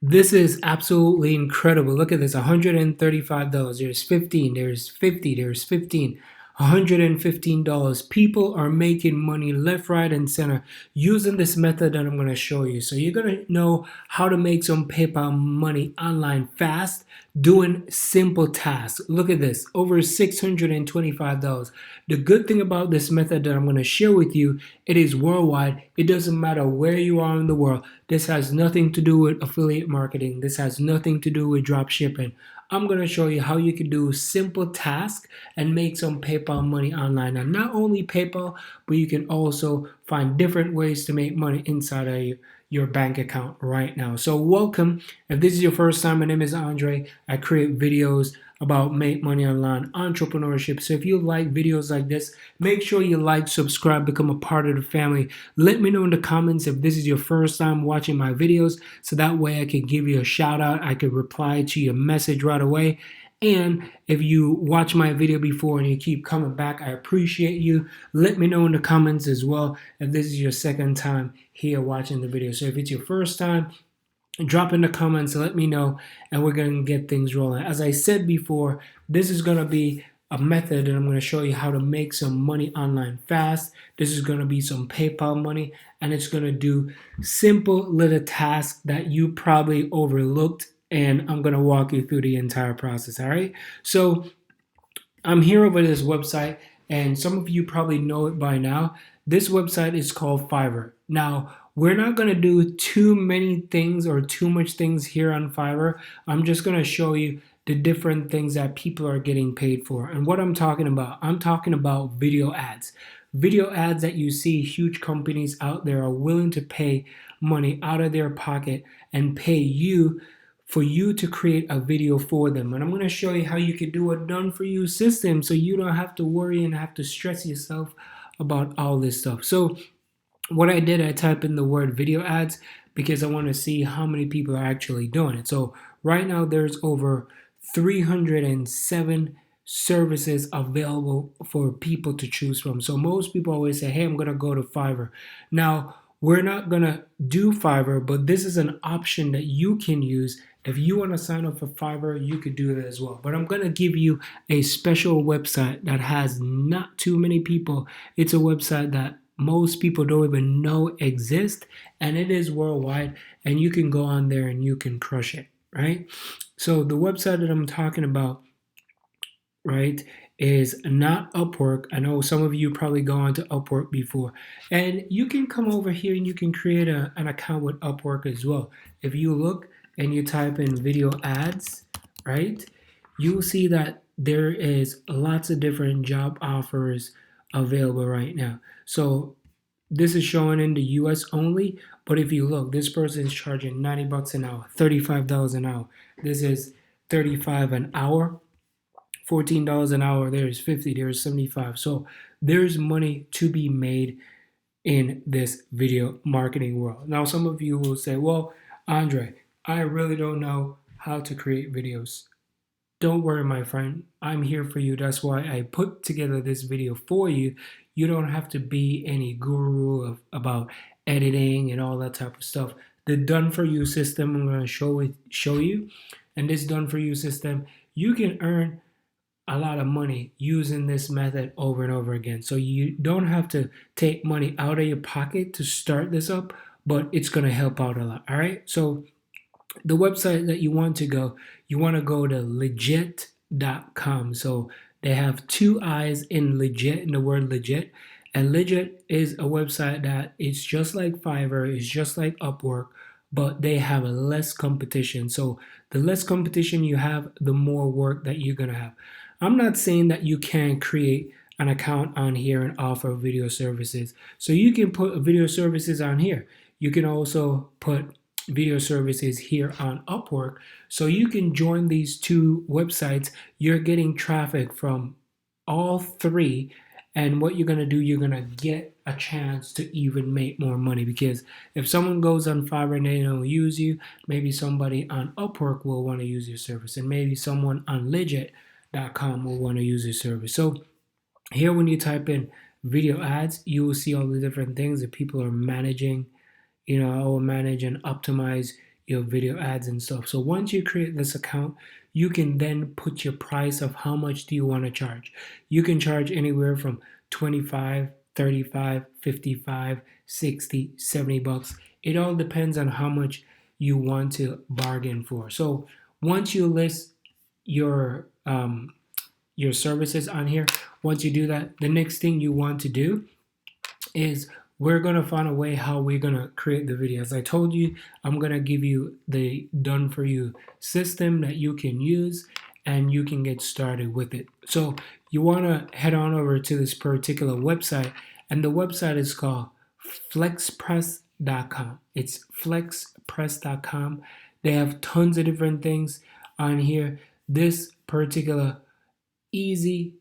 This is absolutely incredible. Look at this, $135. There's 15, there's 50, there's 15. $115. People are making money left, right, and center using this method that I'm going to show you. So you're going to know how to make some PayPal money online fast doing simple tasks. Look at this, over $625. The good thing about this method that I'm going to share with you, it is worldwide. It doesn't matter where you are in the world. This has nothing to do with affiliate marketing. This has nothing to do with drop shipping. I'm going to show you how you can do simple tasks and make some PayPal money online. And not only PayPal, but you can also find different ways to make money inside of your bank account right now. So welcome. If this is your first time, my name is Andre. I create videos about make money online entrepreneurship. So if you like videos like this, make sure you like, subscribe, become a part of the family. Let me know in the comments if this is your first time watching my videos, so that way I can give you a shout out. I can reply to your message right away. And if you watch my video before and you keep coming back, I appreciate you. Let me know in the comments as well if this is your second time here watching the video. So if it's your first time, drop in the comments, let me know, and we're going to get things rolling. As I said before, this is going to be a method, and I'm going to show you how to make some money online fast. This is going to be some PayPal money, and it's going to do simple little tasks that you probably overlooked, and I'm going to walk you through the entire process. All right, so I'm here over this website, and some of you probably know it by now. This website is called Fiverr. Now, we're not going to do too many things or too much things here on Fiverr. I'm just going to show you the different things that people are getting paid for. And what I'm talking about video ads. Video ads that you see huge companies out there are willing to pay money out of their pocket and pay you for you to create a video for them. And I'm going to show you how you can do a done for you system so you don't have to worry and have to stress yourself about all this stuff. So what I did, I typed in the word video ads because I want to see how many people are actually doing it. So right now there's over 307 services available for people to choose from. So most people always say, hey, I'm going to go to Fiverr. Now, we're not going to do Fiverr, but this is an option that you can use. If you want to sign up for Fiverr, you could do that as well. But I'm going to give you a special website that has not too many people. It's a website that most people don't even know exist, and it is worldwide, and you can go on there and you can crush it, right? So the website that I'm talking about, right, is not Upwork. I know some of you probably go on to Upwork before, and you can come over here and you can create an account with Upwork as well. If you look and you type in video ads, right, you will see that there is lots of different job offers available right now. So this is showing in the US only, but if you look, this person is charging 90 bucks an hour, $35 an hour. This is 35 an hour, $14 an hour. There's 50, there's 75. So there's money to be made in this video marketing world. Now, some of you will say, well, Andre, I really don't know how to create videos. Don't worry, my friend. I'm here for you. That's why I put together this video for you. You don't have to be any guru about editing and all that type of stuff. The done for you system I'm going to show you, and this done for you system, you can earn a lot of money using this method over and over again. So you don't have to take money out of your pocket to start this up, but it's going to help out a lot. All right. So the website that you want to go to legit.com. So they have two I's in legit, in the word legit. And legit is a website that it's just like Fiverr, it's just like Upwork, but they have less competition. So the less competition you have, the more work that you're going to have. I'm not saying that you can't create an account on here and offer video services. So you can put video services on here. You can also put video services here on Upwork. So you can join these two websites. You're getting traffic from all three. And what you're going to do, you're going to get a chance to even make more money, because if someone goes on Fiverr and they don't use you, maybe somebody on Upwork will want to use your service, and maybe someone on legit.com will want to use your service. So here, when you type in video ads, you will see all the different things that people are managing. I will manage and optimize your video ads and stuff. So once you create this account, you can then put your price of how much do you want to charge. You can charge anywhere from 25, 35, 55, 60, 70 bucks. It all depends on how much you want to bargain for. So once you list your services on here, once you do that, the next thing you want to do is we're going to find a way how we're going to create the video. As I told you, I'm going to give you the done for you system that you can use and you can get started with it. So you want to head on over to this particular website, and the website is called flexpress.com. It's flexpress.com. They have tons of different things on here. This particular easy,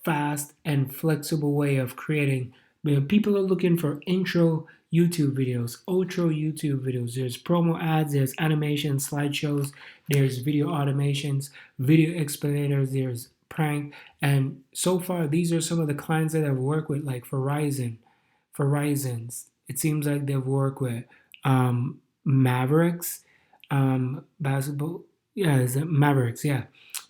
fast, and flexible way of creating. People are looking for intro YouTube videos, outro YouTube videos. There's promo ads, there's animation, slideshows, there's video automations, video explanators, there's prank. And so far, these are some of the clients that I've worked with, like Verizon's. It seems like they've worked with Mavericks, basketball. Yeah, is it Mavericks? Yeah,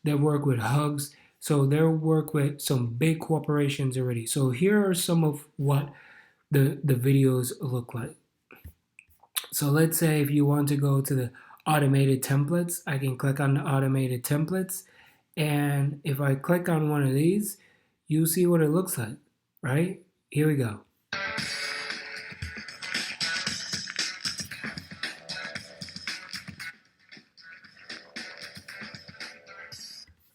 they've worked with Hugs. So they'll work with some big corporations already. So here are some of what the videos look like. So let's say if you want to go to the automated templates, I can click on the automated templates. And if I click on one of these, you'll see what it looks like, right? Here we go.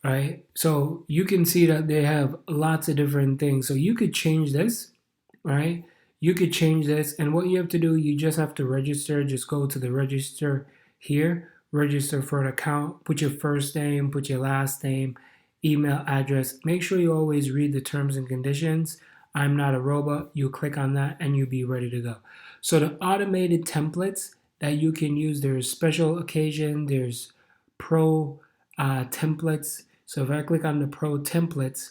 Right? So you can see that they have lots of different things. So you could change this, right? You could change this, and what you have to do, you just have to register. Just go to the register here, register for an account, put your first name, put your last name, email address. Make sure you always read the terms and conditions. I'm not a robot. You click on that and you'll be ready to go. So the automated templates that you can use, there's special occasion, there's pro templates. So if I click on the pro templates,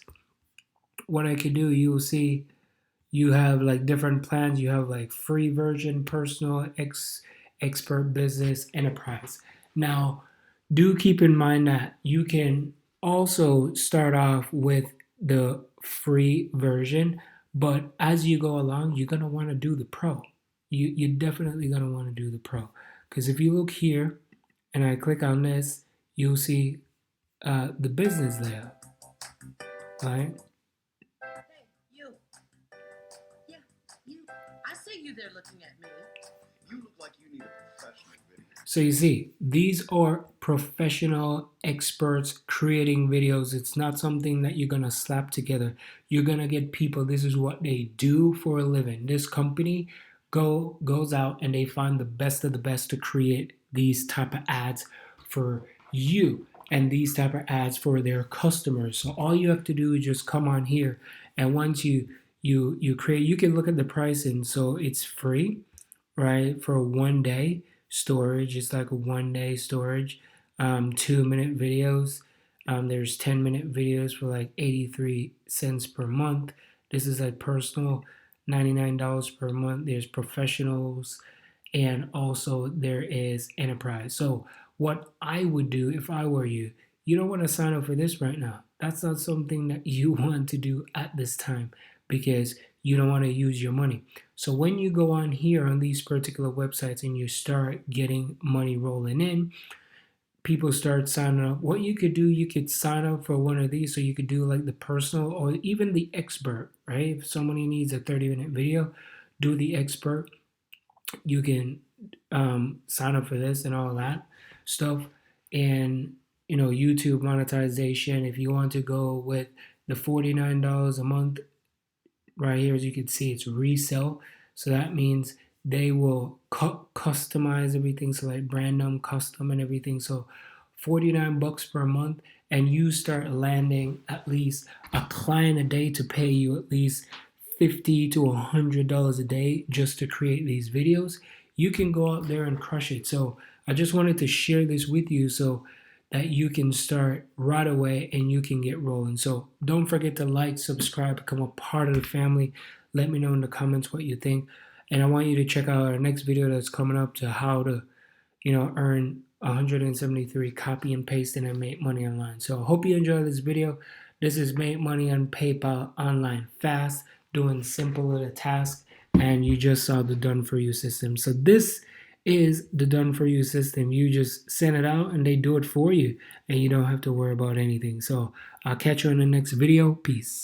what I can do, you will see you have like different plans. You have like free version, personal, expert, business, enterprise. Now, do keep in mind that you can also start off with the free version, but as you go along, you're gonna want to do the pro. You're definitely gonna want to do the pro, because if you look here and I click on this, you'll see the business layout, right? Hey, you. Yeah, you. I see you there looking at me. You look like you need a professional video. So you see, these are professional experts creating videos. It's not something that you're gonna slap together. You're gonna get people. This is what they do for a living. This company goes out and they find the best of the best to create these type of ads for you and these type of ads for their customers. So all you have to do is just come on here, and once you create, you can look at the pricing. So it's free, right, for 1 day storage. It's like a 1 day storage. 2-minute videos. There's 10-minute videos for like 83 cents per month. This is like personal, $99 per month. There's professionals, and also there is enterprise. So what I would do if I were you, you don't want to sign up for this right now. That's not something that you want to do at this time, because you don't want to use your money. So when you go on here on these particular websites and you start getting money rolling in, people start signing up. What you could do, you could sign up for one of these. So you could do like the personal or even the expert, right? If somebody needs a 30-minute video, do the expert. You can sign up for this and all that stuff. And YouTube monetization, if you want to go with the $49 a month, right here, as you can see, it's resell. So that means they will customize everything, so like random, custom, and everything. So 49 bucks per month, and you start landing at least a client a day to pay you at least $50 to $100 a day just to create these videos. You can go out there and crush it. So I just wanted to share this with you so that you can start right away and you can get rolling. So don't forget to like, subscribe, become a part of the family. Let me know in the comments what you think. And I want you to check out our next video that's coming up to how to, earn 173, copy and paste it and make money online. So I hope you enjoy this video. This is Make Money on PayPal online fast, doing simple little tasks, and you just saw the done for you system. So this is the done for you system. You just send it out and they do it for you, and you don't have to worry about anything. So I'll catch you in the next video. Peace.